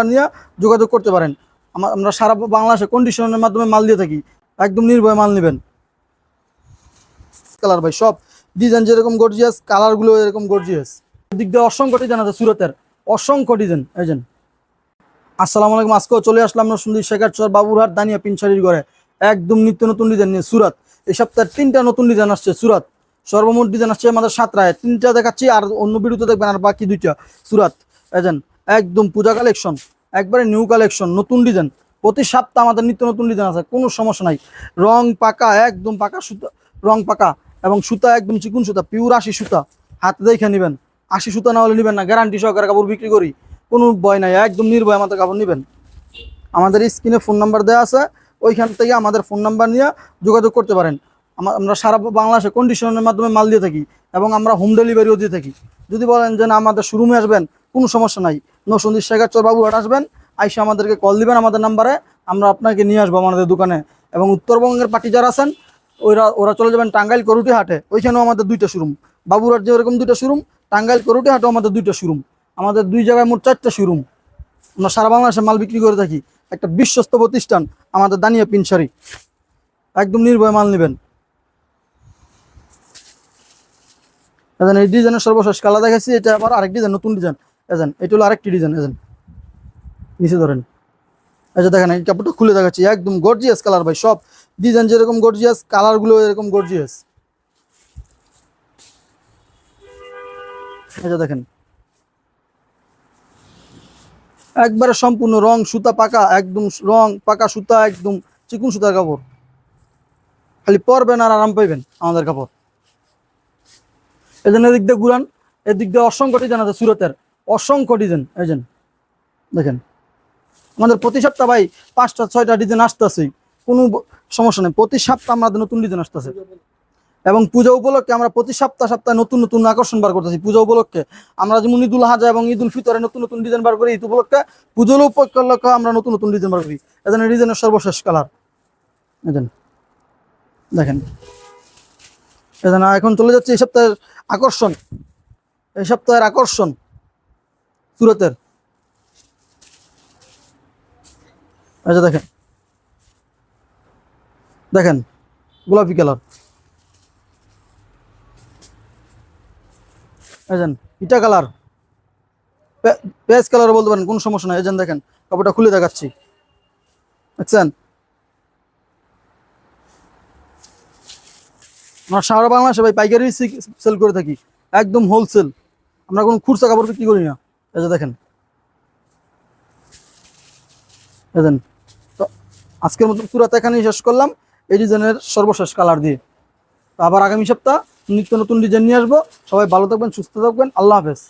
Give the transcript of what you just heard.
নিয়ে যোগাযোগ করতে পারেন। আমরা সারা বাংলাদেশে কন্ডিশনের মাধ্যমে মাল দিয়ে থাকি, একদম নির্ভয়ে মাল নেবেন। কালার ভাই সব ডিজাইন যেরকম গর্জিয়াস, কালারগুলো এরকম গর্জিয়াস। দিক দিয়ে অসংখ্য ডিজাইন আছে, সুরতের অসংখ্য ডিজাইন। এই যে আসসালামু আলাইকুম, আজকেও চলে আসলাম নরসিংদী শেখারচর বাবুরহাট দানিয়া পিনশাড়ির ঘরে একদম নিত্য নতুন ডিজাইন নিয়ে। সুরাত এই সপ্তাহে 3টা নতুন ডিজাইন আসছে। সুরাত সর্বমোট ডিজাইন আসছে আমাদের 7টায়, 3টা দেখাচ্ছি, আর অন্য ভিডিওতে দেখবেন আর বাকি 2টা। সুরাত এজেন একদম পূজা কালেকশন, একবারে নিউ কালেকশন, নতুন ডিজাইন। প্রতি সপ্তাহে আমাদের নিত্য নতুন ডিজাইন আছে, কোনো সমস্যা নাই। রং পাকা, একদম পাকা সুতা, রং পাকা এবং সুতা একদম চিকুন সুতা, পিওর 80 সুতা। হাতে দেখে নেবেন, 80 সুতা না হলে নেবেন না, গ্যারান্টি সহকারে কাপড় বিক্রি করি, কোনো ভয় নাই, একদম নির্ভয় আমাদের কাপড় নেবেন। আমাদের স্ক্রিনে ফোন নাম্বার দেওয়া আছে, ওইখান থেকে আমাদের ফোন নাম্বার নিয়ে যোগাযোগ করতে পারেন। আমরা সারা বাংলাদেশে কন্ডিশনের মাধ্যমে মাল দিয়ে থাকি এবং আমরা হোম ডেলিভারিও দিয়ে থাকি। যদি বলেন যে না আমাদের শোরুমে আসবেন, কোনো সমস্যা নাই, নরসিংদী শেখারচর বাবুরহাট আসবেন, আইসা আমাদেরকে কল দিবেন আমাদের নাম্বারে, আমরা আপনাকে নিয়ে আসবো আমাদের দোকানে। এবং উত্তরবঙ্গের পার্টি যারা আছেন ওরা চলে যাবেন টাঙ্গাইল করুটি হাটে, ওইখানেও আমাদের 2টা শোরুম। বাবুরহাট যে ওরকম 2টা শোরুম, টাঙ্গাইল করুটি হাটেও আমাদের 2টা শোরুম। আমাদের 2 জায়গায় মোট 4টা শোরুম। আমরা সারা বাংলাদেশে মাল বিক্রি করে থাকি, একটা বিশ্বস্ত প্রতিষ্ঠান আমাদের দানিয়া পিনশাড়ি, একদম নির্ভয়ে মাল নেবেন। এজেন এই ডিজাইনের সর্বশেষ কালার দেখাচ্ছি, এটা আবার আরেক ডিজাইন, নতুন ডিজাইন। এজেন এটা হলো আরেকটি ডিজাইন। এজেন নিচে ধরেন, এই যে দেখেন, এই কাপড়টা খুলে দেখাচ্ছি, একদম গর্জিয়াস কালার ভাই। সব ডিজাইন যেরকম গর্জিয়াস, কালারগুলো এরকম গর্জিয়াস। এই যে দেখেন, একবারে সম্পূর্ণ রং সুতা পাকা, একদম রং পাকা সুতা, একদম চিকুন সুতার কাপড়। খালি পরবেন আর আরাম পাইবেন আমাদের কাপড়। এই জন্য এদিক দিয়ে ঘুরান, এদিক দিয়ে অসংখ্য ডিজাইন আছে সুরতের, অসংখ্য ডিজাইন। এই যে দেখেন, আমাদের প্রতি সপ্তাহ ভাই 5টা 6টা ডিজাইন আসতেছে, কোনো সমস্যা নেই। প্রতি সপ্তাহ আমাদের নতুন ডিজাইন আসতেছে। এবং পূজা উপলক্ষে আমরা প্রতি সপ্তাহে নতুন নতুন আকর্ষণ বার করতেছি। পূজা উপলক্ষে আমরা যেমন ঈদুল হাজা এবং ঈদুল ফিতরে নতুন নতুন ডিজাইন বার করি, ঈদ উপলক্ষে পুজোর উপলক্ষে আমরা নতুন নতুন ডিজাইন বার করি। এজন্য ডিজাইনের সর্বশেষ কালার দেখেন। এজন্য এখন চলে যাচ্ছে এই সপ্তাহের আকর্ষণ, এই সপ্তাহের আকর্ষণ সুরতের। আচ্ছা দেখেন, দেখেন গোলাপি কালার, এজেন ইটা কালার, পেঁয়াজ কালার বলতে পারেন, কোনো সমস্যা নাই। এজেন দেখেন, কাপড়টা খুলে দেখাচ্ছি, দেখছেন। আমরা সারা বাংলাদেশে ভাই পাইকারি সেল করে থাকি, একদম হোলসেল, আমরা কোনো খুচরা কাপড় বিক্রি করি না। এই যে দেখেন, এজেন তো আজকের মতো পুরো এখানেই শেষ করলাম এই ডিজাইনের সর্বশেষ কালার দিয়ে। তো আবার আগামী সপ্তাহ নিত্য নতুন ডিজাইন নিয়ে আসবো। সবাই ভালো থাকবেন, সুস্থ থাকবেন, আল্লাহ হাফেজ।